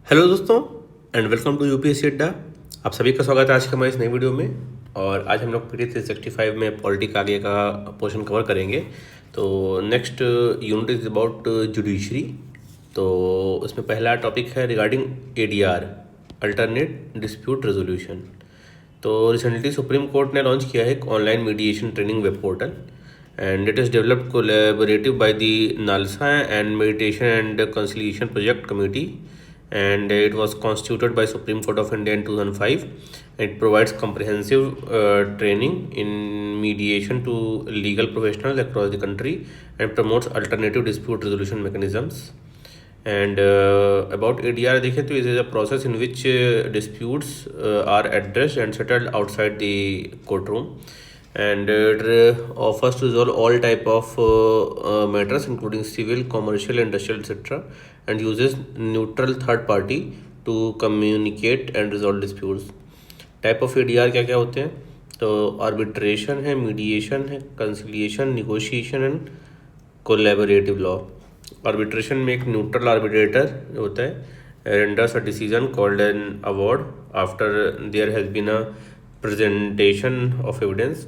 Hello दोस्तों and welcome to UPSC अड्डा। आप सभी का स्वागत है आज के हमारे इस नई वीडियो में। और आज हम लोग पीडी 365 में पॉलिटी का आगे का पोर्शन कवर करेंगे। तो next unit is about judiciary. तो उसमें पहला टॉपिक है regarding ADR, alternate dispute resolution. तो रिसेंटली सुप्रीम कोर्ट ने लॉन्च किया है एक online mediation training web portal and it is developed collaborative by the NALSA and meditation and conciliation project committee, and it was constituted by Supreme Court of India in 2005. It provides comprehensive training in mediation to legal professionals across the country and promotes alternative dispute resolution mechanisms. And about ADR देखें तो it is a process in which disputes are addressed and settled outside the courtroom, and it offers to resolve all type of matters including civil, commercial, industrial, etc., and uses neutral third party to communicate and resolve disputes. Type of ADR क्या क्या होते हैं? तो arbitration है, mediation है, conciliation, negotiation and collaborative law. Arbitration में एक neutral arbitrator होता है renders a decision called an award after there has been a presentation of evidence.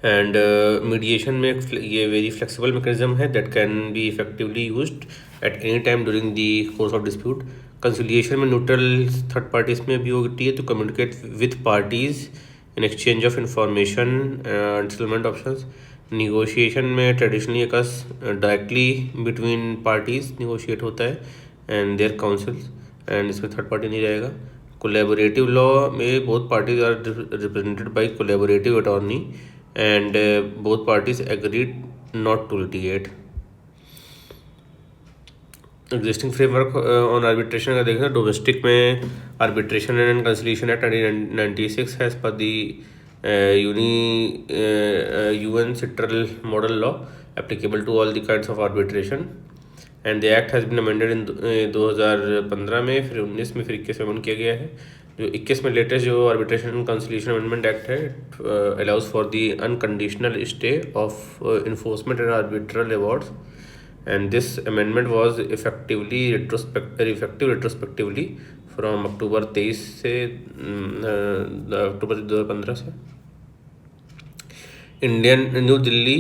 And mediation में ये वेरी फ्लेक्सिबल मैकेनिज्म है that can be effectively used at any time during the course of dispute. Conciliation में neutral third parties में भी होती है to communicate with parties in exchange of information and settlement options. Negotiation में traditionally occurs directly between parties negotiate होता है and their counsels, and इसमें third party नहीं रहेगा। कोलैबोरेटिव लॉ में both parties are represented by collaborative attorney and both parties agreed not to litigate. Existing framework on arbitration का देखें, domestic में arbitration and conciliation act 1996 है as पर the UN CITRAL model law applicable to all the kinds of arbitration, and the act has been amended in 2015 में, फिर 19 में, फिर 21 में अमेंड किया गया है। जो 21 में लेटेस्ट जो arbitration and conciliation amendment act है, it allows for the unconditional stay of enforcement and arbitral awards, and this amendment was effective retrospectively from October 23 से अक्टूबर 2015 से। Indian New Delhi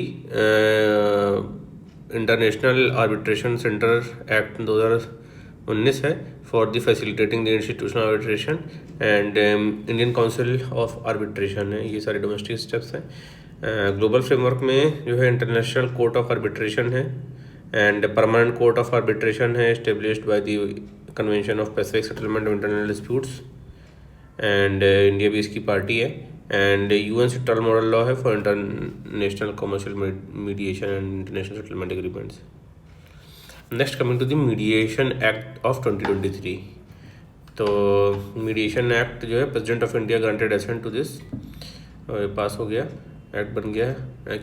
International Arbitration Centre Act 2019 है for the facilitating the institutional arbitration, and Indian Council of arbitration है। ये सारे domestic steps हैं। Global framework में जो है इंटरनेशनल कोर्ट ऑफ आर्बिट्रेशन है and permanent court of arbitration है established by the convention of pacific settlement of internal disputes, and India भी इसकी पार्टी है। And UN CITRAL model law है for international commercial mediation and international settlement agreements. Next coming to the mediation act of 2023। तो mediation act जो है president of India granted assent to this, pass हो गया, act बन गया है।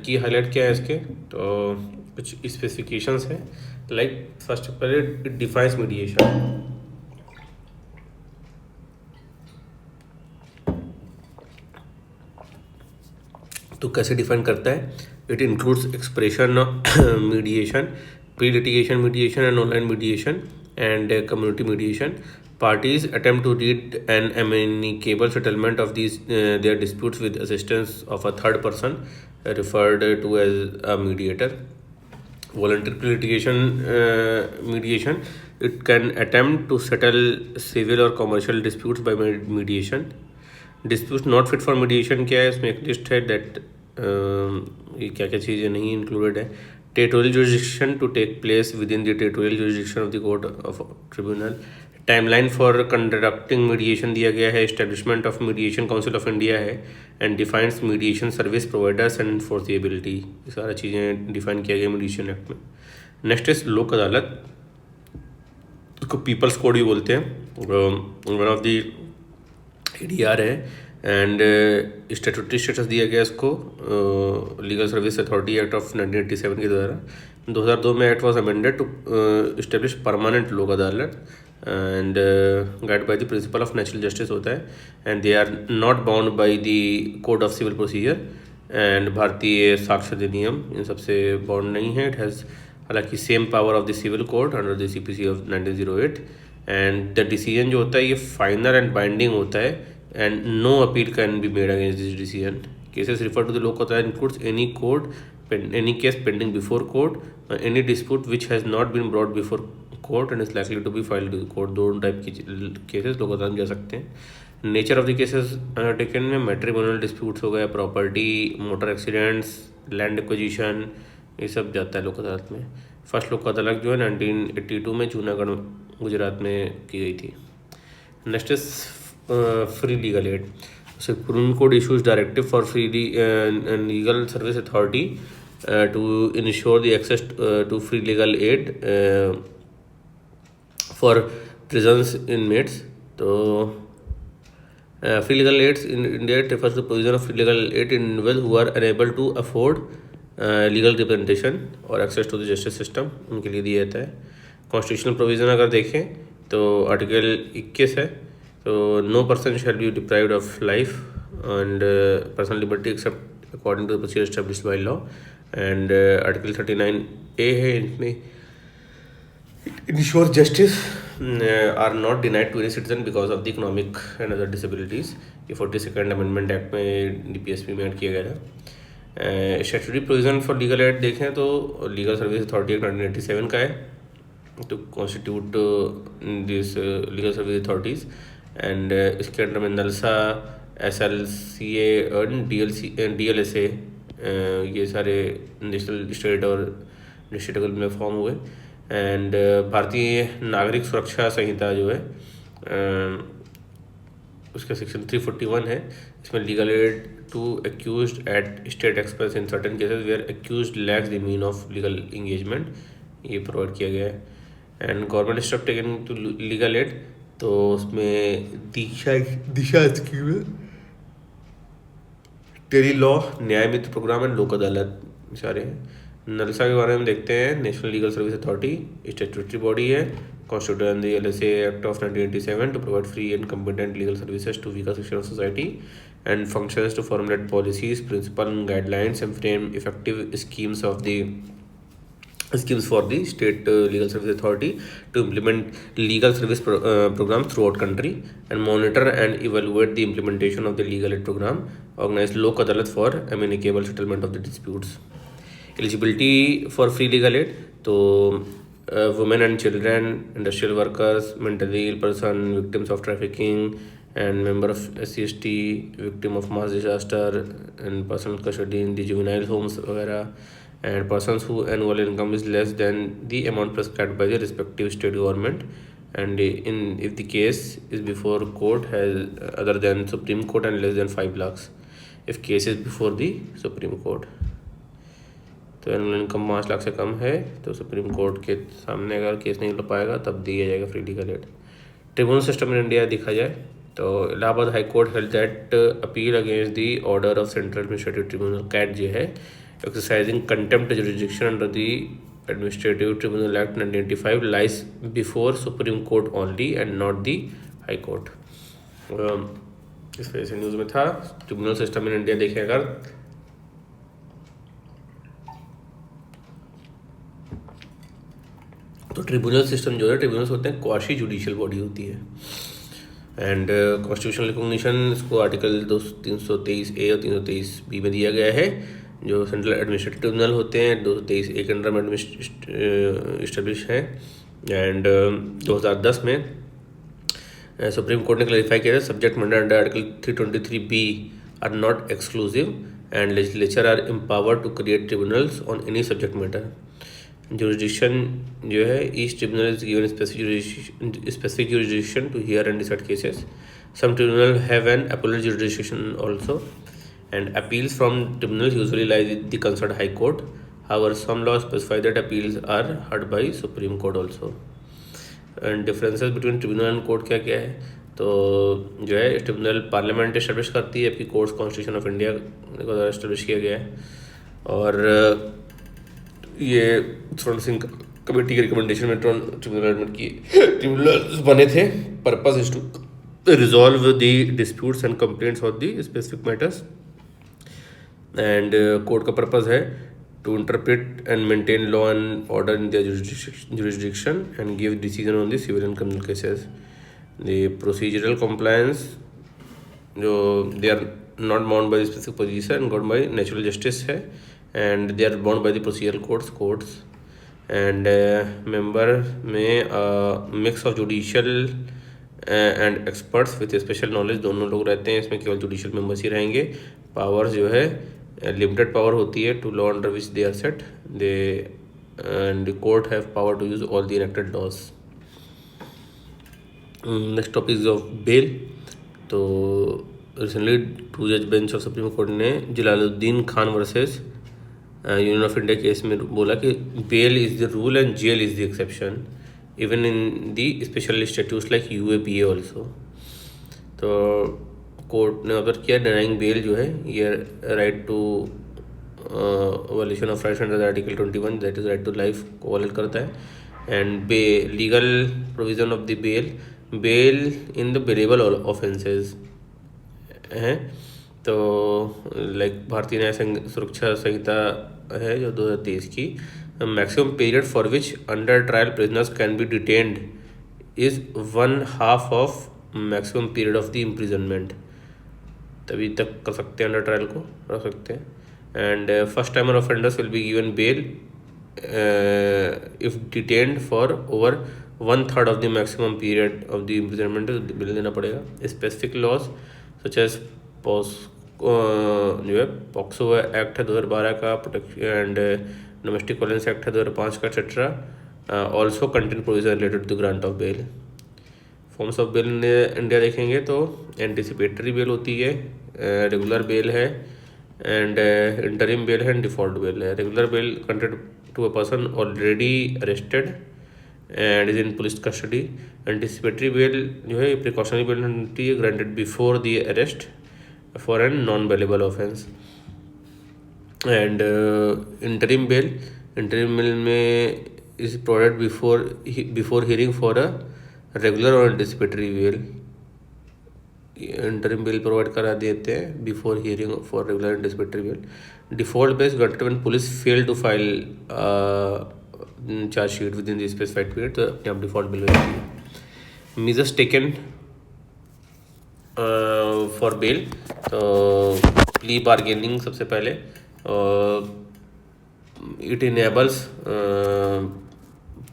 की हाईलाइट क्या है इसके? तो कुछ स्पेसिफिकेशंस हैं, लाइक फर्स्ट पहले इट डिफाइंस मीडिएशन। तो कैसे डिफाइन करता है? It includes expression mediation, pre litigation mediation and online mediation and community mediation. Parties attempt to reach an amicable settlement of their disputes with assistance of a third person referred to as a mediator. Voluntary litigation mediation, it can attempt to settle civil or commercial disputes by mediation. Disputes not fit for mediation क्या है? इसमें एक list है that ये क्या क्या चीज़ें नहीं इंक्लूडेड है. Territorial jurisdiction to take place within the territorial jurisdiction of the court of tribunal. Timeline for conducting mediation दिया गया है. Establishment of Mediation Council of India है and defines mediation service providers and enforceability. ये सारी चीज़ें define किया गया mediation act में. नेक्स्ट इज लोक अदालत, इसको पीपल्स कोड भी बोलते हैं. वन ऑफ द ADR है एंड स्टैट्यूटरी स्टेटस दिया गया इसको legal service authority act of 1987 के द्वारा. 2002 में act was amended to establish permanent लोक अदालत and guided by the principle of natural justice होता है, and they are not bound by the code of civil procedure and भारतीय साक्ष्य अधिनियम इन सबसे बाउंड नहीं है. It has हालांकि same power of the civil code under the CPC of 1908, and the decision जो होता है ये फाइनल एंड बाइंडिंग होता है, and no appeal can be made against this decision. Cases refer to the Lok Adalat includes any code, any case pending before court, any dispute which has not been brought before court and is likely to be filed in court. दोनों type की cases लोक अदालत में जा सकते हैं. Nature of the cases undertaken में matrimonial disputes हो गए, property, motor accidents, land acquisition, ये सब जाता है लोक अदालत में. फर्स्ट लोक अदालत जो है 1982 में जूनागढ़ गुजरात में की गई थी. Next is free legal add. Supreme court issues directive for free legal service authority to ensure the access to free legal aid for prisons inmates. तो free legal aids in India refers to provision of free legal aid in individuals who are unable to afford legal representation or access to the justice system, उनके लिए दिया जाता है. Constitutional provision अगर देखें तो article 21 है, तो no person shall be deprived of life and personal liberty except according to the procedure established by law. And article 39A है, इसमें ensure justice are not denied to any citizen because of the economic and other disabilities. ये 42nd amendment act में DPSP में add किया गया था. Statutory provision for legal aid देखें तो लीगल सर्विस अथॉरिटी एक्ट 1987 का है to constitute this legal service authorities, and इसके अंडर में नलसा, SLCA और DLSA ये सारे नेशनल, स्टेट और डिस्ट्रिक्ट लेवल में फॉर्म हुए. एंड भारतीय नागरिक सुरक्षा संहिता जो है उसका सेक्शन 341 है. इसमें legal aid to accused at state expense in certain cases where accused lacks the mean of legal engagement, ये प्रोवाइड किया गया है. And government step taken to legal aid, तो उसमें दिशा स्कीम है, tele law, Nyaya Mitra programme and लोक अदालत सारे हैं. नलसा के बारे में देखते हैं. National legal service authority statutory body है, constituted in the LSA act of 1987 to provide free and competent legal services to weaker section of society and functions to formulate policies, principle and guidelines and frame effective schemes for the state legal service authority to implement legal service program throughout country and monitor and evaluate the implementation of the legal aid program, organize lok adalat for amicable settlement of the disputes. Eligibility for free legal aid, तो women and children, industrial workers, mentally ill person, victims of trafficking and member of SC/ST, victim of mass disaster and personal custody in the juvenile homes वगैरह, and persons whose annual income is less than the amount prescribed by the respective state government, and if the case is before court has other than Supreme Court and less than 5 lakhs if case is before the Supreme Court. तो annual income 5 lakh से कम है तो supreme court के सामने अगर case नहीं लड़ पाएगा तब दिया जाएगा free legal aid. Tribunal system in India देखा जाए तो Allahabad high court held that appeal against the order of central administrative tribunal CAT जो है exercising contempt jurisdiction under the Administrative Tribunal Act 1985 lies before Supreme Court only and not the High Court. इस वजह से news में था. Tribunal system in India देखें अगर तो ट्रिब्यूनल सिस्टम जो है, ट्रिब्यूनल्स होते हैं क्वाशी जुडिशियल बॉडी होती है. एंड कॉन्स्टिट्यूशनल रिकॉग्निशन इसको आर्टिकल 323A और 323B में दिया गया है. जो सेंट्रल एडमिनिस्ट्रेटिव ट्रिब्यूनल होते हैं 223A के अंडर में इस्टेब्लिश है. एंड 2010 में सुप्रीम कोर्ट ने क्लैरिफाई किया था subject matter under article 323B are not exclusive and legislature are empowered to create tribunals on any subject matter. Jurisdiction जो है each tribunal is given specific jurisdiction to hear and decide cases. Some tribunal have an appellate jurisdiction also, and appeals from tribunals usually lie with the concerned high court. However, some laws specify that appeals are heard by Supreme Court also. And differences between tribunal and court क्या क्या है, तो जो है tribunal parliament establish करती है, आपकी courts constitution of India के द्वारा इस्टेब्लिश किया गया है. और ये स्वर्ण सिंह कमेटी के रिकमेंडेशन में ट्रिब्यूनल बने थे. Purpose is to resolve the disputes and complaints of the specific matters. And court का पर्पस है to interpret and maintain law and order in their jurisdiction and give decision on the civil and criminal cases. The procedural compliance, they are not bound by the specific position and governed by natural justice है, and they are bound by the procedural courts and member में mix of judicial and experts with special knowledge दोनों लोग रहते हैं. इसमें केवल judicial members ही रहेंगे. Powers जो है लिमिटेड पावर होती है to law under which they are set. They and the court have power to use all the enacted laws. Next topic of bail. तो रिसेंटली 2 जज बेंच ऑफ सुप्रीम कोर्ट ने Jalaluddin Khan versus union of India case में बोला कि bail is the rule and jail is the exception even in the special statutes like UAPA also. तो court ने observe किया denying bail जो है ये right to violation of rights under article 21 that is right to life को violate करता है. And legal provision of the bail in the bailable offences हैं. तो लाइक भारतीय न्याय सुरक्षा संहिता है जो 2023 की. Maximum period for which under trial prisoners can be detained is 1/2 of maximum period of the imprisonment. तभी तक कर सकते हैं अंडर ट्रायल को रख सकते हैं. And first timer offenders will be given bail if detained for over 1/3 of the maximum period of the imprisonment. Bail देना पड़ेगा. स्पेसिफिक लॉज सच एज जो है पॉक्सो एक्ट है 2012 का, protection and domestic violence act है 2005 का, etcetera also content provision related to grant of bail. Forms of bail India देखेंगे तो एंटिसिपेटरी बेल होती है, रेगुलर बेल है, एंड इंटरिम बेल है, एंड डिफॉल्ट बेल है. Regular bail granted to a person already arrested and is in police custody. Anticipatory bail जो है precautionary bail होती है granted before the arrest for an non bailable offence. And interim bail में is provided before hearing for a regular और anticipatory bail. Interim bail provide करा देते हैं before hearing for regular anticipatory bail. Default bail granted when police fail to file charge sheet within the specified period. तो अपने आप default bail रहती है. Measures taken for bail. तो plea bargaining सबसे पहले. It enables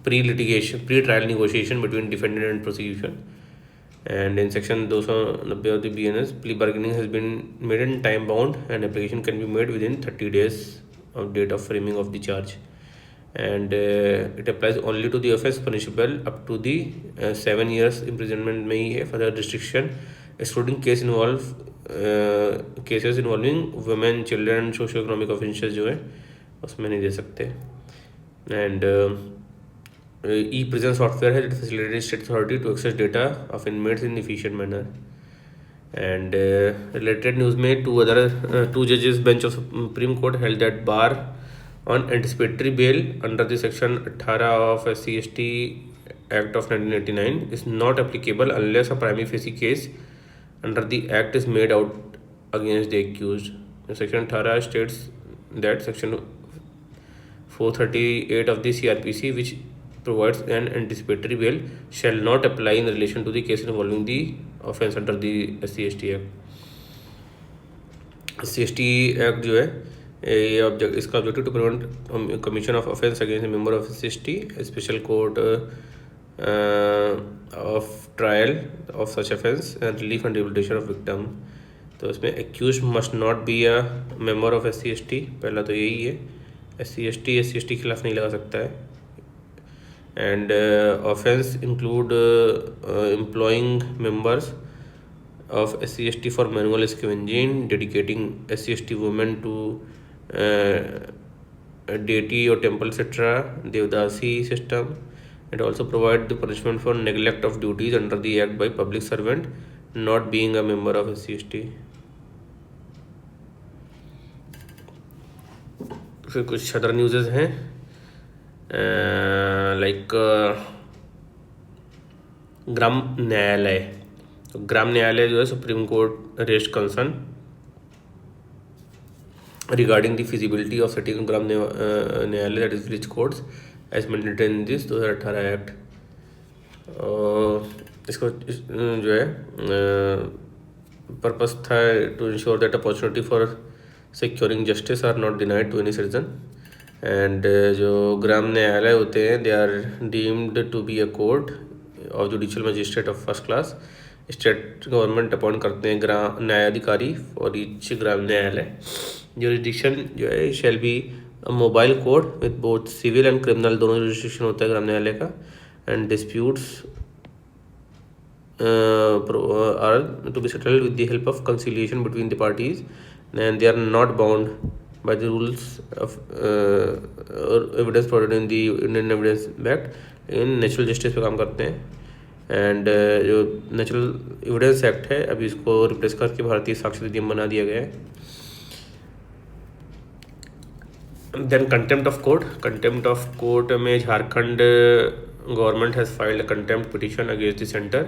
pre-trial negotiation between defendant and prosecution. And in section 290 of the BNS, plea bargaining has been made in time bound and application can be made within 30 days of date of framing of the charge. And it applies only to the offence punishable up to the 7 years imprisonment में ही है. Further restriction excluding cases involving women, children, socio economic offences जो है उसमें नहीं दे सकते. And e prison software है facilitate state authority to access data of inmates in efficient manner. And related news में 2 जजेस bench of supreme court held that bar on anticipatory bail under the section 18 of SC/ST act of 1989 is not applicable unless a primary facie case under the act is made out against the accused. Section 18 states that section 438 of the CRPC, which provides an anticipatory bail, shall not apply in relation to the case involving the offence under the SC/ST Act. SC/ST Act जो है इसका objective to prevent commission of offence against member of SC/ST, special court of trial of such offence and relief and rehabilitation of victim. तो इसमें accused must not be a member of SC/ST. पहला तो यही है. SC/ST के खिलाफ नहीं लगा सकता है. and offence include employing members of SC/ST for manual scavenging, dedicating SC/ST women to deity or temple etc., Devdasi system. It also provide the punishment for neglect of duties under the act by public servant not being a member of SC/ST. फिर कुछ other news हैं like ग्राम न्यायालय. तो ग्राम न्यायालय जो है supreme court rest concern regarding the feasibility of setting ग्राम न्यायालय that is village courts as mandated in this 2018 act. इसको जो है पर्पस था to ensure that opportunity for securing justice are not denied to any citizen. And जो ग्राम न्यायालय होते हैं they are deemed to be a court of judicial magistrate of first class. State government appoint करते हैं ग्राम न्यायाधिकारी for each ग्राम न्यायालय। Jurisdiction जो है shall be mobile court with both civil and criminal, दोनों jurisdiction होता है ग्राम न्यायालय का। And disputes are to be settled with the help of conciliation between the parties, and they are not bound by the rules of evidence provided in the Indian Evidence Act। In natural justice पे काम करते हैं। And जो natural evidence act है अभी इसको replace करके भारतीय साक्ष्य अधिनियम बना दिया गया है। Then contempt of court. Contempt of court में Jharkhand government has filed a contempt petition against the centre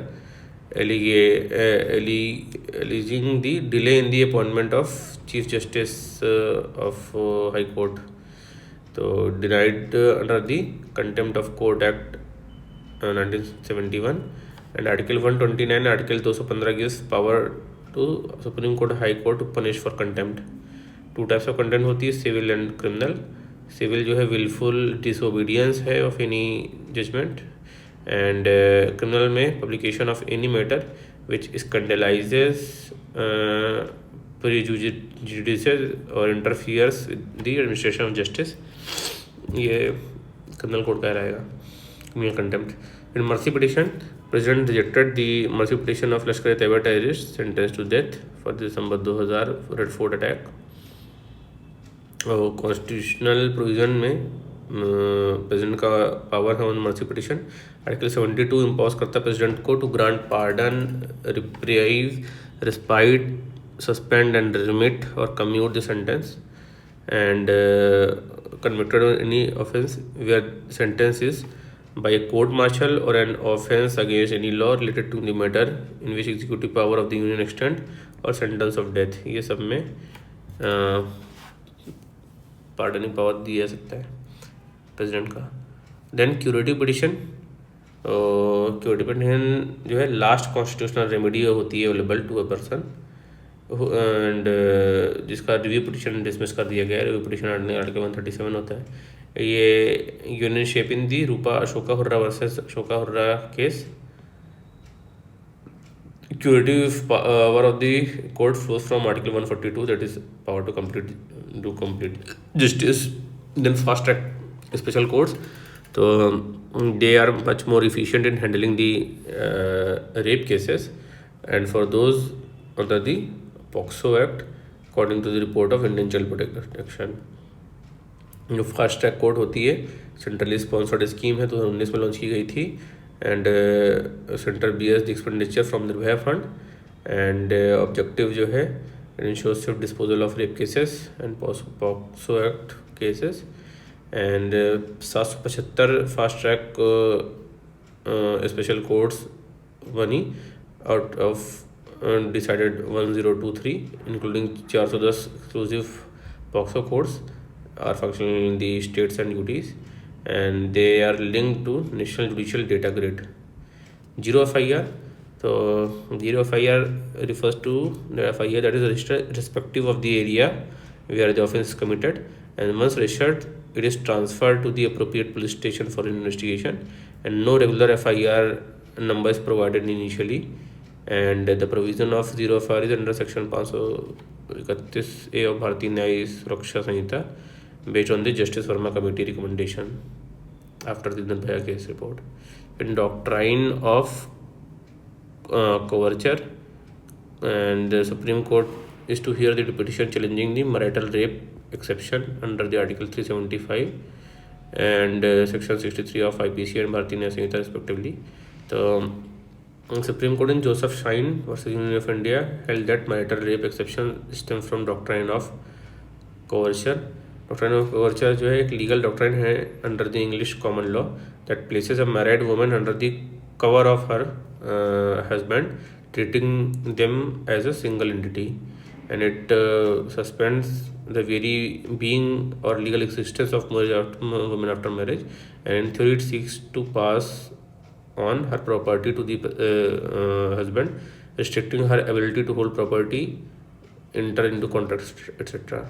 alleging the delay in the appointment of Chief Justice of High Court, so denied under the Contempt of Court Act 1971 and Article 129 Article 215 gives power to Supreme Court High Court to punish for contempt। Two types of contempt होती है, civil and criminal. Civil जो है wilful disobedience है of any judgment, and criminal में publication of any matter which scandalises prejudicial और interferes with the administration of justice, ये criminal code का रहेगा criminal contempt. In mercy petition president rejected the mercy petition of Lashkar Taiba terrorist sentence to death for December 2000 Red Fort attack. और constitutional provision में president का power है on mercy petition. Article 72 impose करता है president को to grant pardon, reprieve, respite, suspend and remit और commute the sentence and convicted on any offense where sentence is by a court martial or an offense against any law related to the matter in which executive power of the union extent or sentence of death, ये सब में pardoning power दिया जा सकता है president का। Then curative petition. Curative petition जो है लास्ट कॉन्स्टिट्यूशनल रेमेडी होती है available to a person and जिसका रिव्यू पिटिशन डिसमिस कर दिया गया है। रिव्यू पिटिशन आर्टिकल 137 होता है। ये union shape in the Rupa Ashoka Hurra versus Ashoka Hurra case. Curative power of the court flows from article 142 that is power to complete justice। then fast track special courts, so they are much more efficient in handling the rape cases and for those under the POCSO Act according to the report of Indian Child Protection। जो fast track court होती है centrally sponsored scheme है, 2019 में launch की गई थी and centre bears the expenditure from Nirbhaya fund and objective जो है ensure swift disposal of rape cases and POCSO Act cases and 775 fast track special courts बनी out of decided 1023 including 410 exclusive POCSO courts are functioning in the states and UTs and they are linked to National Judicial Data Grid। Zero FIR, so zero FIR refers to the FIR that is registered irrespective of the area where the offence is committed, and once registered it is transferred to the appropriate police station for investigation and no regular FIR number is provided initially and the provision of zero FIR is under section 531A of Bharatiya Nyaya Suraksha Sanhita based on the Justice Verma Committee recommendation after the Nirbhaya case report। In doctrine of coverture and the Supreme Court is to hear the petition challenging the marital rape exception under the Article 375 and Section 63 of IPC and Bharatiya Nyaya Sanhita respectively। So Supreme Court in Joseph Shine versus Union of India held that marital rape exception stems from doctrine of coverture। Doctrine of coverture जो है एक legal doctrine है under the English common law that places a married woman under the cover of her husband, treating them as a single entity and it suspends the very being or legal existence of marriage women after marriage, and in theory it seeks to pass on her property to the husband, restricting her ability to hold property, enter into contracts, etc.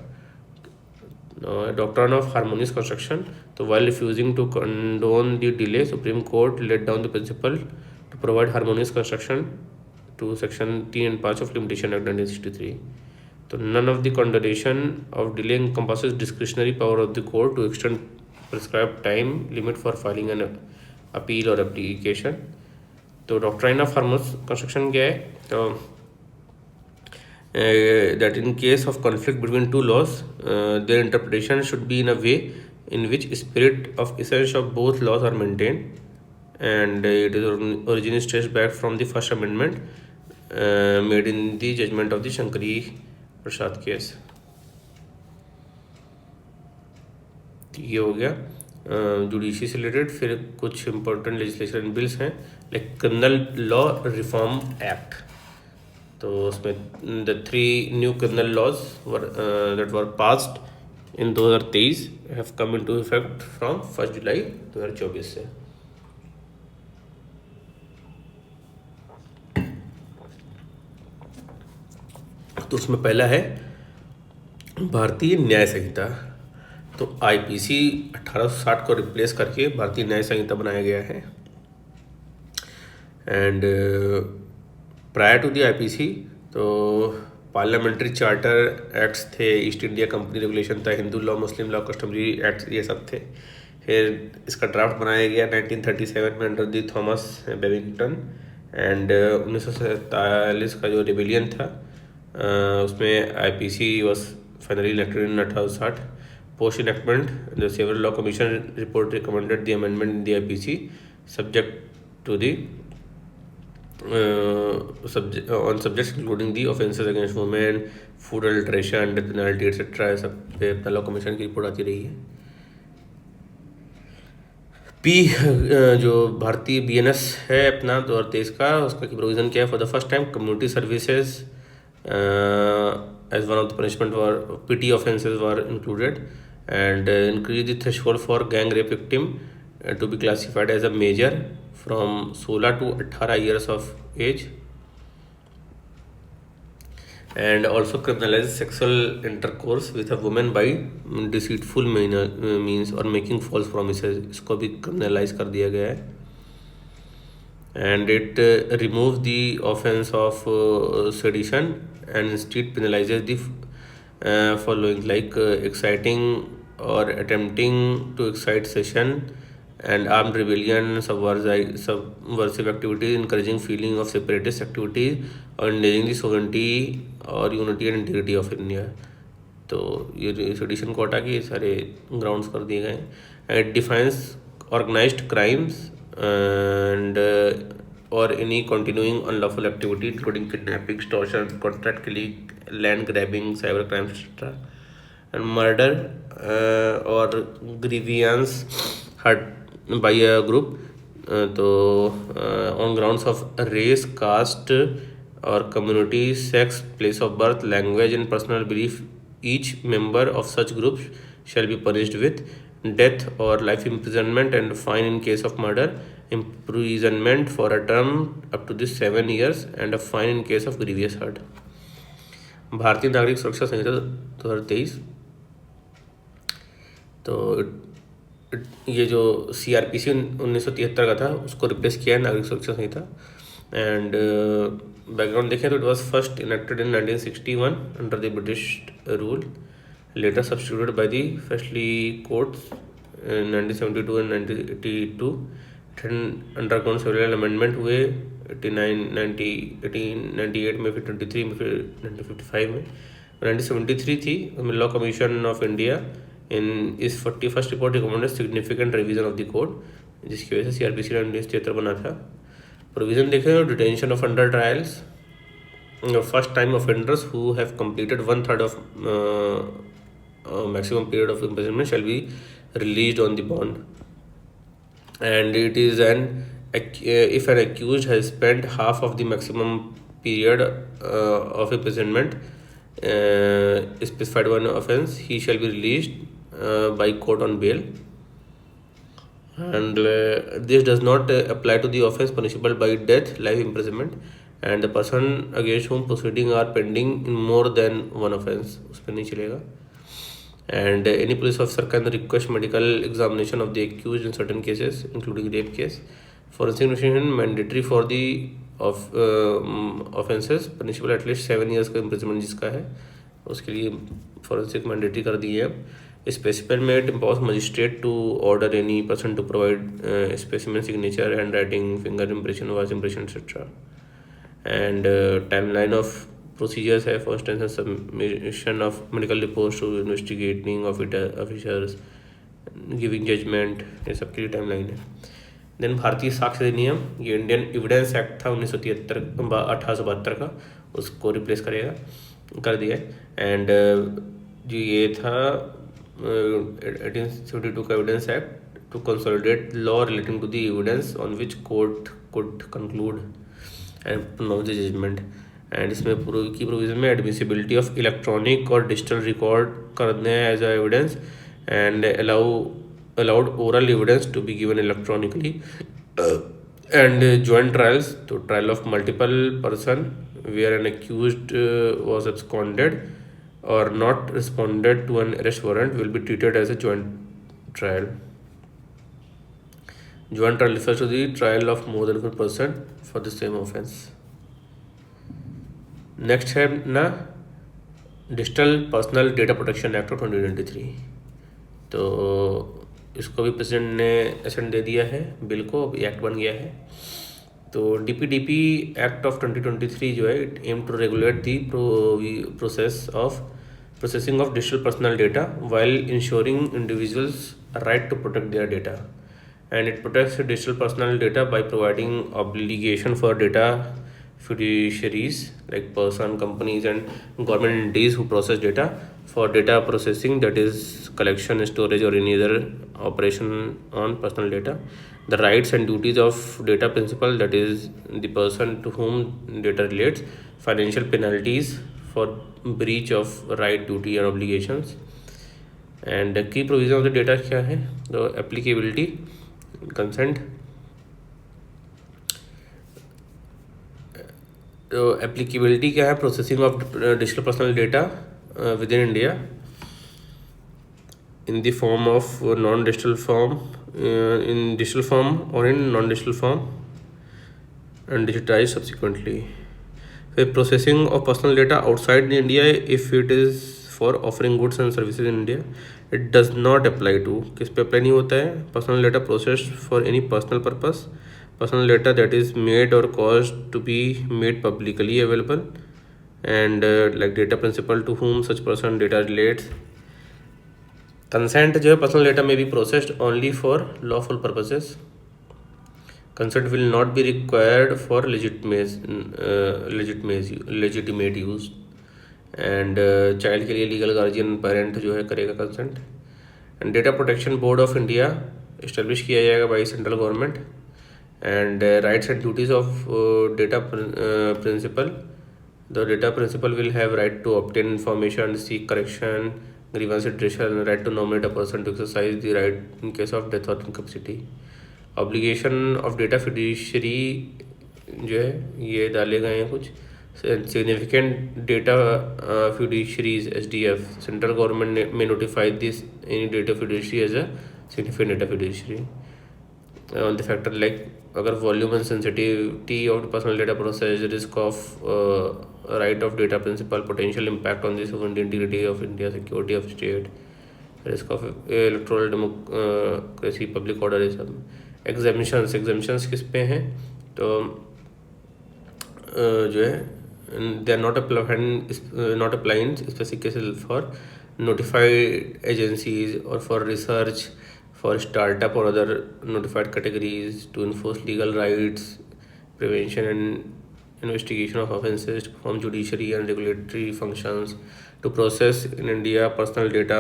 Doctrine of harmonious construction. So while refusing to condone the delay, Supreme Court laid down the principle to provide harmonious construction to Section 3 and 5 of Limitation Act 1963. So none of the condonation of delay encompasses discretionary power of the court to extend prescribed time limit for filing an appeal or application. तो doctrine of harmonious construction क्या है? तो that in case of conflict between two laws, their interpretation should be in a way in which spirit of essence of both laws are maintained, and it is originally traced back from the First Amendment made in the judgment of the Shankari Prasad case. ये हो गया judiciary से related. फिर कुछ important legislation bills हैं, like criminal law reform act. तो उसमें the 3 new criminal laws that were passed in 2023 have come into effect from 1 July 2024 से. तो उसमें पहला है भारतीय न्याय संहिता. तो आईपीसी 1860 को रिप्लेस करके भारतीय न्याय संहिता बनाया गया है. And prior to the IPC तो पार्लियामेंट्री चार्टर एक्ट्स थे, ईस्ट इंडिया कंपनी रेगुलेशन था, Hindu law, Muslim law, customary acts, ये सब थे. फिर इसका ड्राफ्ट बनाया गया 1937 में under the Thomas Babington. And 1947 का जो रिबेलियन था उसमें IPC was finally elected in 1860. Post enactment, the Several Law Commission report recommended the amendment in the IPC subject to the on subjects including the offences against women, food adulteration, death penalty, etc. सब पे अपना law commission की report आती रही है. P जो भारतीय BNS है अपना 2023 का, उसका की प्रोविज़न क्या है? For the first time community services as one of the punishment were PT offences were included, and increase the threshold for gang rape victim to be classified as a major from 16 to 18 years of age, and also criminalize sexual intercourse with a woman by deceitful means or making false promises. इसको भी criminalize कर दिया गया है. And it removes the offense of sedition and instead penalizes the following, like exciting or attempting to excite sedition and armed rebellion, subversive activities, encouraging feeling of separatist activities, or endangering the sovereignty or unity and integrity of India. तो ये sedition को हटा के सारे grounds कर दिए गए. It defines organised crimes and or any continuing unlawful activity including kidnapping, extortion, contract killing, land grabbing, cyber crimes, etc. and murder or grievance hurt by a group on grounds of race, caste or community, sex, place of birth, language and personal belief. Each member of such groups shall be punished with death or life imprisonment and fine in case of murder, imprisonment for a term up to 7 years and a fine in case of grievous hurt. भारतीय नागरिक सुरक्षा संहिता 2023. तो ये जो CRPC 1973 का था उसको replace किया है नागरिक सुरक्षा संहिता. एंड बैकग्राउंड देखें तो it was first enacted in 1961 under the British rule, later substituted by the freshly courts in 1972 and 1982. It had undergone several amendment हुए 1898 में, फिर 23 में, फिर 1955 में. 1973 थी उसमें law commission of India in इस 41st report recommended significant revision of the code, जिसकी वजह से CRPC 1973 बना था. प्रोविजन देखें तो detention of under trials, first time offenders who have completed 1/3 of maximum period of imprisonment shall be released on the bond. And it is if an accused has spent half of the maximum period of imprisonment specified one offence, he shall be released by court on bail. And this does not apply to the offence punishable by death, life imprisonment, and the person against whom proceeding are pending in more than one offence, उस पर नहीं चलेगा. And any police officer can request medical examination of the accused in certain cases, including rape case. Forensic investigation mandatory for the offences punishable at least 7 years का imprisonment जिसका है उसके लिए forensic mandatory कर दी है. Specimen may impose magistrate to order any person to provide specimen signature, handwriting, finger impression, voice impression, etc. And timeline of procedures है. First instance submission of medical reports to investigating officers, giving judgement, ये सब के लिए timeline है. Then भारतीय साक्ष्य अधिनियम, ये इंडियन एविडेंस एक्ट था 1872 का, उसको रिप्लेस कर दिया है. एंड जो ये था 1872 का evidence act to consolidate law relating to the evidence on which court could conclude and pronounce the judgement. And इसमें पूर्व की प्रोविजन में एडमिसिबिलिटी ऑफ इलेक्ट्रॉनिक और डिजिटल रिकॉर्ड करने as a evidence and allowed oral evidence to be given electronically, and joint trials, to trial of multiple person where an accused was absconded or not responded to an arrest warrant will be treated as a joint trial. Joint trial refers to the trial of more than one person for the same offense. Next है ना digital personal data protection act of 2023. तो इसको भी president ने accent दे दिया है bill को, अब एक्ट बन गया है. तो DPDP एक्ट ऑफ 2023 जो है it aim to regulate the processing of digital personal data while ensuring individuals right to protect their data. And it protects digital personal data by providing obligation for data fiduciaries like person, companies and government entities who process data for data processing, that is collection, storage or any other operation on personal data. The rights and duties of data principal, that is the person to whom data relates. Financial penalties for breach of right, duty and obligations. And the key provision of the data क्या है? The applicability, consent. तो applicability क्या है? Processing of digital personal data within India in the form of non digital form, in digital form और in non digital form and digitise subsequently. फिर processing of personal data outside India if it is for offering goods and services in India, it does not apply to. किस पे apply नहीं होता है? Personal data processed for any personal purpose, personal data that is made or caused to be made publicly available, and like data principal to whom such person data relates. Consent जो है personal data में भी processed only for lawful purposes. Consent will not be required for legitimate use. And child के लिए legal guardian parent जो है करेगा consent. And data protection board of India establish किया जाएगा by central government. And rights and duties of data principal. The data principal will have right to obtain information, seek correction, grievance redressal, right to nominate a person to exercise the right in case of death or incapacity. Obligation of data fiduciary जो है ये डाले गए हैं कुछ. Significant data fiduciaries SDF, central government may notify this any data fiduciary as a significant data fiduciary. On the factor like अगर volume and sensitivity of personal data process, risk of right of data principal, potential impact on the sovereignty integrity of India, security of state, risk of electoral democracy, public order, ये सब. Exemptions किस पे हैं? तो जो है they are not applying specific cases for notified agencies और for research, for startup or other notified categories, to enforce legal rights, prevention and investigation of offences, to perform judiciary and regulatory functions, to process in India personal data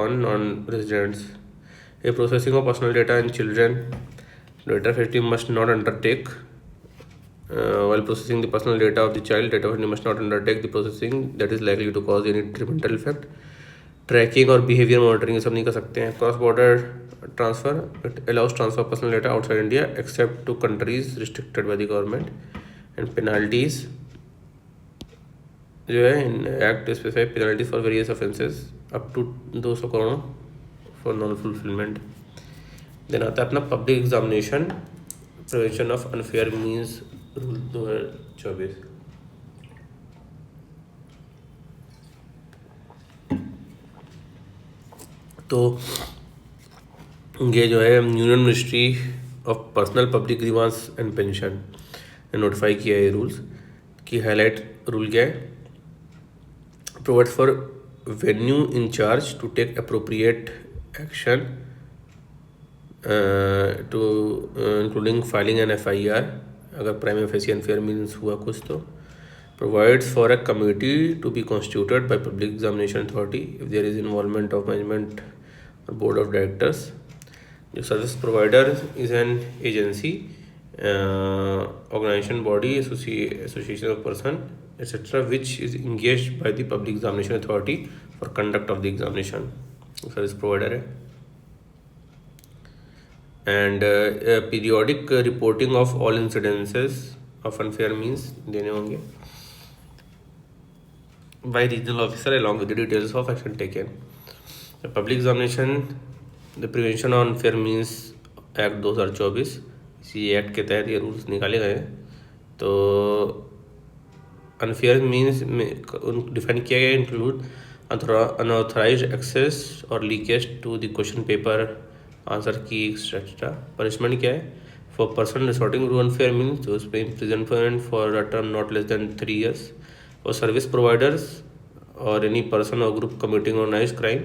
on non-residents. A processing of personal data in children, data facility must not undertake while processing the personal data of the child, data vendor must not undertake the processing that is likely to cause any detrimental effect. Tracking और behaviour monitoring सब नहीं कर सकते हैं. Cross border transfer, it allows transfer personal data outside India except to countries restricted by the government. And penalties जो है in act specify penalties for various offences up to 200 crore for non fulfilment. Then आता है अपना public examination prevention of unfair means rule 2024. तो ये जो है union ministry of personnel public grievance and pension ने नोटिफाई किया है रूल्स की. हाईलाइट रूल क्या है? Provide for venue in charge to take appropriate action to including filing an FIR अगर प्राइम फेसी अनफेयर मीन्स हुआ कुछ तो. Provides for a committee to be constituted by Public Examination Authority if there is involvement of management or board of directors. The service provider is an agency, organization, body, association of person, etc., which is engaged by the Public Examination Authority for conduct of the examination. Service provider है. And periodic reporting of all incidences of unfair means देने होंगे by regional officer along with the details of action taken. The public examination, the prevention on unfair means act 2024, इसी act के तहत ये rules निकाले गए हैं. तो अनफेयर मीन्स डिफाइन किया गया इंक्लूड अनऑथराइज्ड एक्सेस और leakage to the question paper, answer key etcetera. Punishment क्या है? For person resorting to unfair means तो उसमें imprisonment for a term not less than 3 years. और सर्विस प्रोवाइडर्स और any person और ग्रुप कमिटिंग ऑर्गेनाइज क्राइम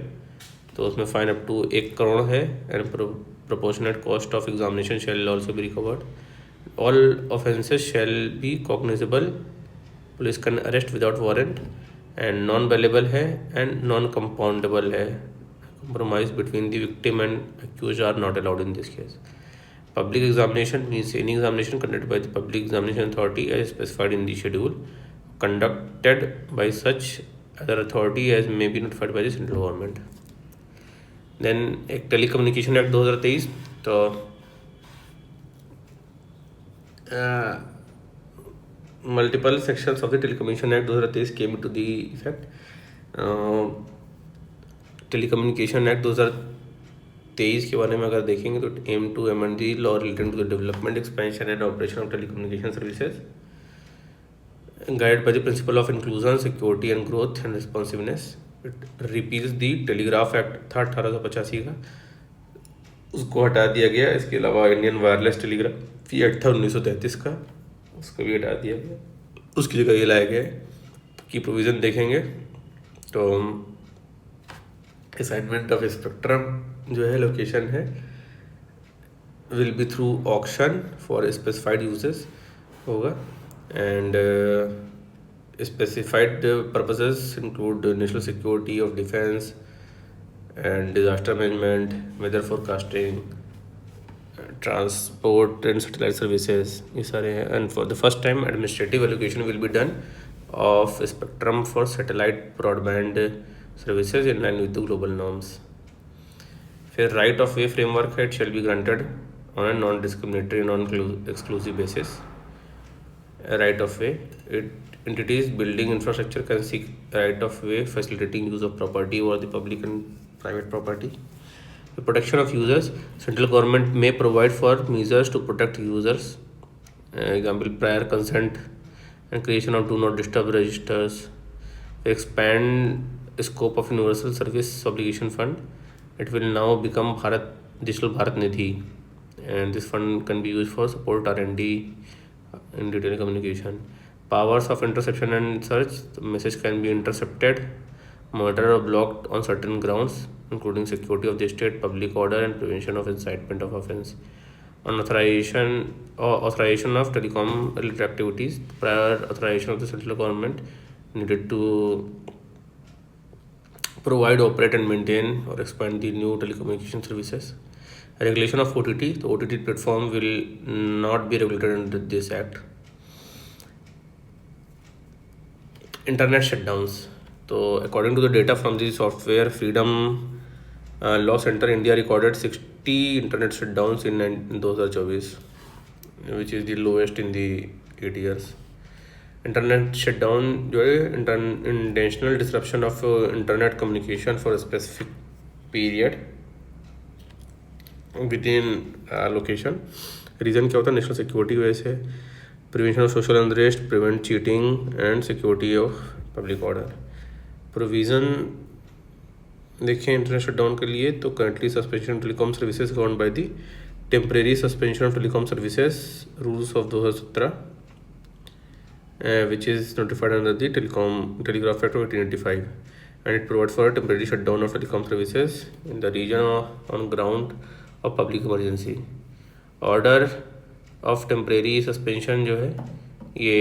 तो उसमें fine up to 1 crore है. And proportionate cost of examination shall also be recovered. All offences shall be cognizable. Police can arrest without warrant. And non वेलेबल है and non compoundable है. compromise between the victim and accused are not allowed in this case. Public examination means any examination conducted by the Public Examination Authority as specified in the schedule, conducted by such other authority as may be notified by the central government. Then एक telecommunication act 2023 तो multiple sections of the Telecommunication Act 2023 came into the effect. Telecommunication act 2023 के बारे में अगर देखेंगे तो aim to amend the law related to the development, expansion and operation of telecommunication services, guided by the principle of inclusion, security and growth and responsiveness. It repeals the telegraph act था 1885 का, उसको हटा दिया गया. इसके अलावा Indian wireless telegraphy act था 1933 का, उसको भी हटा दिया गया. उसकी जगह ये लाया गया है कि प्रोविज़न देखेंगे तो असाइनमेंट ऑफ स्पेक्ट्रम जो है लोकेशन है will be through auction for specified uses होगा. And specified purposes include national security of defence and disaster management, weather forecasting, transport and satellite services, ये सारे हैं. And for the first time administrative allocation will be done of spectrum for satellite broadband services in line with the global norms. फिर right of way framework है, it shall be granted on a non discriminatory non exclusive basis. Right of way, it entities building infrastructure can seek right of way facilitating use of property or the public and private property. The protection of users, central government may provide for measures to protect users, example prior consent and creation of do not disturb registers. Expand scope of universal service obligation fund, it will now become Bharat Digital Bharat Nidhi, and this fund can be used for support R&D in detailed communication. Powers of interception and search, the message can be intercepted, monitored or blocked on certain grounds, including security of the state, public order and prevention of incitement of offense. On authorization of telecom related activities, prior authorization of the central government needed to provide, operate and maintain or expand the new telecommunication services. Regulation of OTT, the OTT platform will not be regulated under this act. Internet shutdowns. तो according to the data from the Software Freedom Law Centre, India recorded 60 internet shutdowns in 2024, which is the lowest in the 8 years. Internet shutdown जो है intentional disruption of internet communication for specific period within location. Reason क्या होता है? National security की वजह से, prevention of social unrest, prevent cheating and security of public order. Provision देखें internet shutdown के लिए, तो currently suspension of telecom services govern by the temporary suspension of telecom services rules of 2017, which is notified under the Telegraph Act of 1885, and it provides for a temporary shutdown of telecom services in the region on ground of public emergency. Order of temporary suspension जो है ये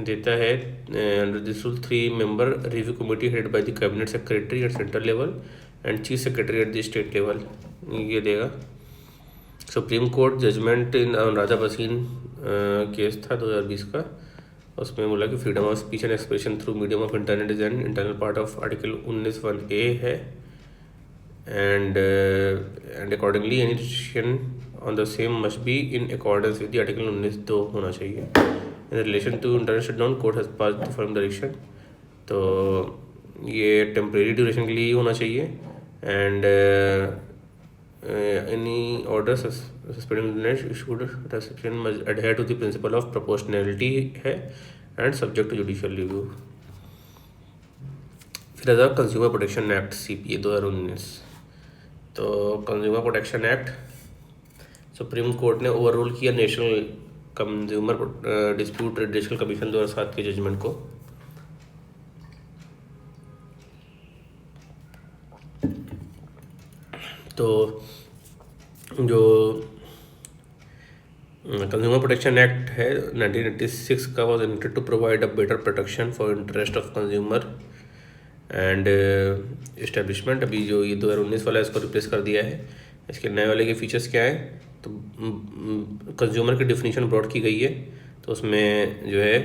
देता है under this rule 3-member review committee headed by the cabinet secretary at central level and chief secretary at the state level, ये देगा। Supreme court judgement in Raja Basin case था 2020 का, उसमें बोला कि freedom of speech and expression through medium of internet is an internal part of article 19(1)(a) है, and accordingly any decision on the same must be in accordance with the article 19(2) होना चाहिए। In relation to internet shutdown court has passed the following direction, तो ये temporary duration के लिए ही होना चाहिए, and any order suspending internet issued reception must adhere to the principle of proportionality है and subject to judicial review। फिर है कंज्यूमर प्रोटेक्शन एक्ट CPA 2019। तो consumer protection act supreme court ने ओवररूल किया नेशनल कंज्यूमर डिस्प्यूट रेडिशनल कमीशन 2007 के judgement को। तो जो कंज्यूमर प्रोटेक्शन एक्ट है 1986 का, was intended to provide a better protection for interest of consumer and establishment. अभी जो ये 2019 वाला है इसको रिप्लेस कर दिया है। इसके नए वाले के फीचर्स क्या हैं? तो कंज्यूमर की डिफिनीशन ब्रॉड की गई है, तो उसमें जो है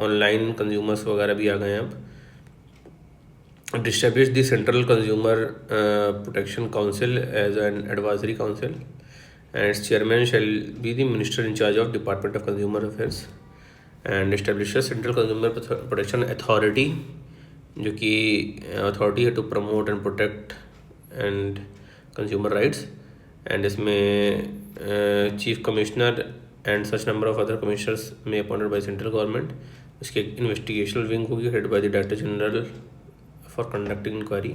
ऑनलाइन कंज्यूमर्स वगैरह भी आ गए हैं अब। Establish the Central Consumer Protection Council as an advisory council, and its chairman shall be the minister in charge of Department of Consumer Affairs, and establishes Central Consumer Protection Authority, जो कि authority है to promote and protect and consumer rights, and इसमें chief commissioner and such number of other commissioners में appointed by central government. इसके investigational wing होगी head by the director general for conducting inquiry.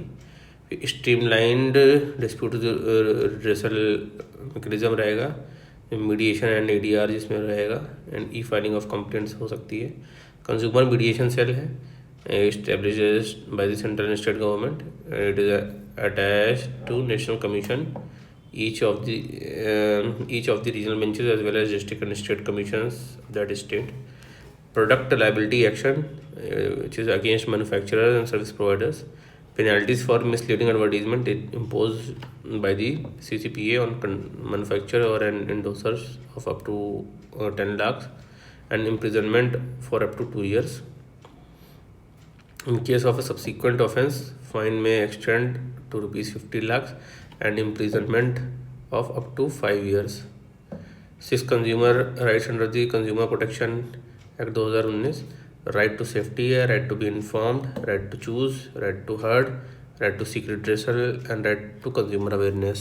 Streamlined dispute redressal mechanism रहेगा, mediation and ADR जिसमें रहेगा, and e filing of complaints हो सकती है। Consumer mediation cell है, established by the central and state government. It is attached to national commission, each of the regional benches as well as district and state commissions of that state. Product liability action, which is against manufacturers and service providers. Penalties for misleading advertisement imposed by the CCPA on manufacturer or an endorser of up to 10 lakhs and imprisonment for up to 2 years. In case of a subsequent offence, fine may extend to ₹50 lakhs and imprisonment of up to 5 years. 6 consumer rights under the Consumer Protection Act 2019: right to safety, right to be informed, right to choose, right to heard, right to seek redressal, and right to consumer awareness.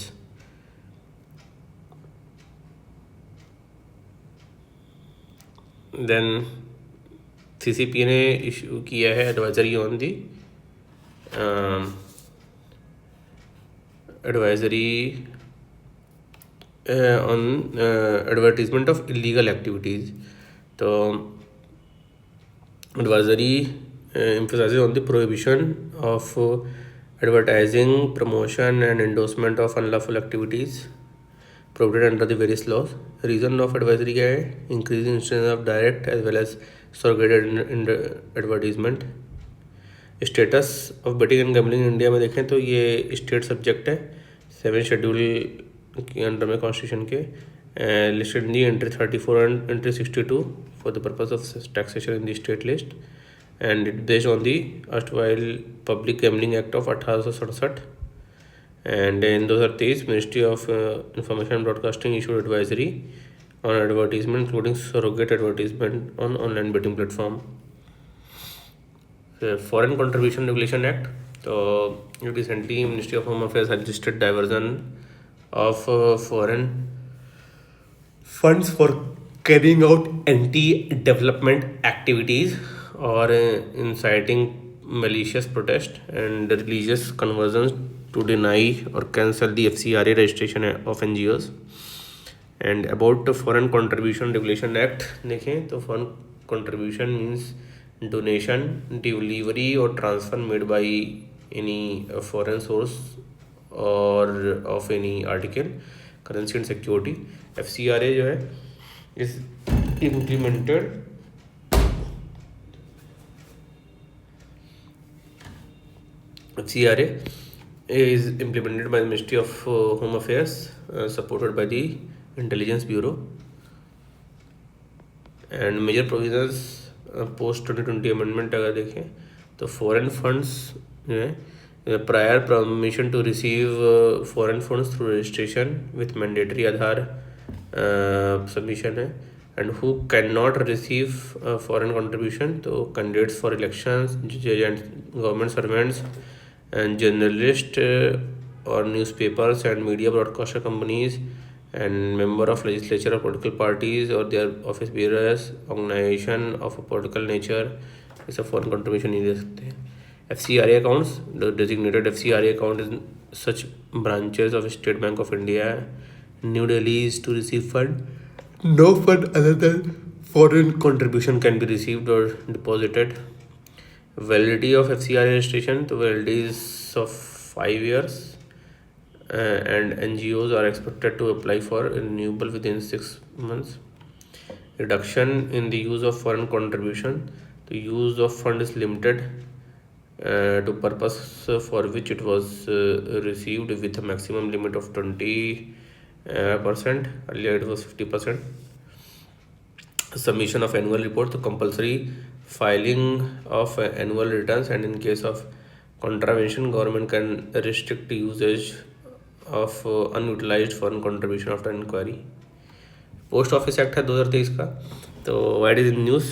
Then CCPA ने issue किया है advisory on the on advertisement of illegal activities. तो advisory emphasizes on the prohibition of advertising, promotion and endorsement of unlawful activities prohibited under the various laws. Reason of advisory क्या है? Increasing incidence of direct as well as surrogated advertisement. Status of betting and gambling in India में देखें तो ये state subject है 7 schedule के under में constitution के, listed in the entry 34 and entry 62 for the purpose of taxation in the state list, and it based on the erstwhile Public Gambling Act of 1867. And in 2023, Ministry of Information and Broadcasting issued advisory on advertisement, including surrogate advertisement on online betting platform. Foreign Contribution Regulation Act. So recently, Ministry of Home Affairs has registered diversion of foreign funds for carrying out anti-development activities or inciting malicious protest and religious conversions to deny or cancel the FCRA registration of NGOs. And about the Foreign Contribution Regulation Act देखें तो foreign contribution means donation, delivery or transfer made by any foreign source or of any article, currency and security. FCRA जो है is implemented FCRA is implemented by the Ministry of Home Affairs, supported by the Intelligence Bureau. And major provisions post 2020 amendment अगर देखें तो foreign funds जो है prior permission to receive foreign funds through registration with mandatory Aadhaar submission है. And who cannot receive foreign contribution, तो candidates for elections, judges and government servants and journalists or newspapers and media broadcaster companies and member of legislature or political parties or their office bearers, organization of a political nature is a foreign contribution नहीं दे सकते. FCRA accounts, the designated FCRA account is such branches of State Bank of India, New Delhi is to receive fund. No fund other than foreign contribution can be received or deposited. Validity of FCRA registration, the validity is of 5 years. And NGOs are expected to apply for renewable within 6 months. Reduction in the use of foreign contribution. The use of fund is limited to purpose for which it was received with a maximum limit of 20%. Earlier it was 50%. Submission of annual report, the compulsory filing of annual returns, and in case of contravention, government can restrict the usage of unutilized foreign contribution after inquiry. Post office act है 2023 का. तो what is in news,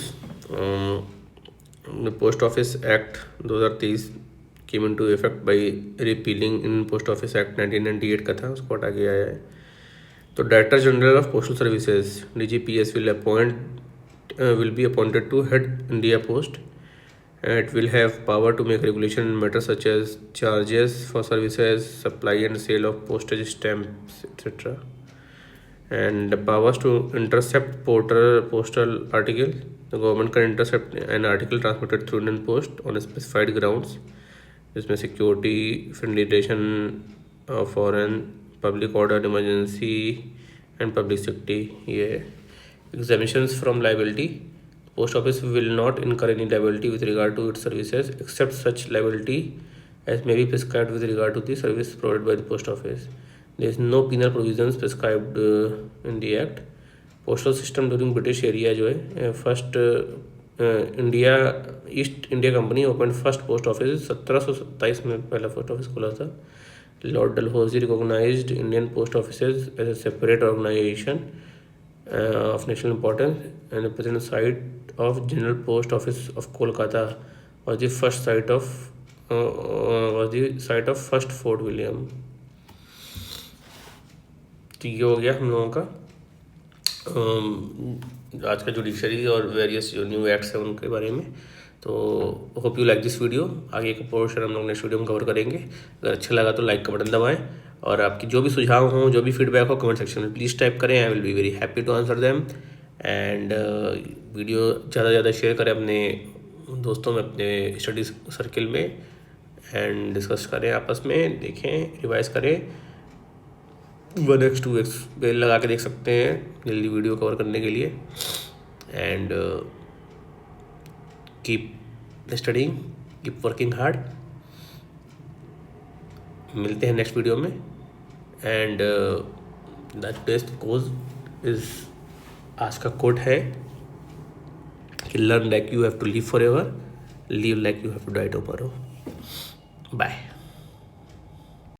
post office act 2023 came into effect by repealing in post office act 1998 का था, उसको हटा के आया है. तो director general of postal services DGPS will be appointed to head India Post. It will have power to make regulation in matters such as charges for services, supply and sale of postage stamps, etc. And the powers to intercept postal article. The government can intercept an article transmitted through Indian Post on specified grounds, जिसमें security, facilitation of foreign, public order, emergency and public safety. ये exemptions from liability. Post office will not incur any liability with regard to its services except such liability as may be prescribed with regard to the service provided by the post office. There is no penal provisions prescribed in the act. Postal system during British area जो है first India East India Company open first post office 1727 में पहला post office खुला था. Lord Dalhousie recognised Indian post offices as a separate organisation of national importance, and the present site of General Post Office of Kolkata was the site of first Fort William. तो ये हो गया हम लोगों का आज का जुडिशरी और वेरियस जो न्यू एक्ट्स हैं उनके बारे में. तो hope you like this video. आगे का पोर्शन हम लोग नेक्स्ट वीडियो में कवर करेंगे. अगर अच्छा लगा तो लाइक का बटन दबाएं और आपकी जो भी सुझाव हो, जो भी फीडबैक हो, कमेंट सेक्शन में प्लीज़ टाइप करें. I will be very happy to answer them. And video ज़्यादा से ज़्यादा शेयर करें अपने दोस्तों में, अपने स्टडी सर्किल में, एंड डिस्कस करें आपस में, देखें, रिवाइज करें. 1x 2x बेल लगा के देख सकते हैं जल्दी वीडियो कवर करने के लिए. And keep studying, keep working hard. मिलते हैं नेक्स्ट वीडियो में. And the test cause is आज का कोट है कि learn like you have to live forever, live like you have to die tomorrow. Bye.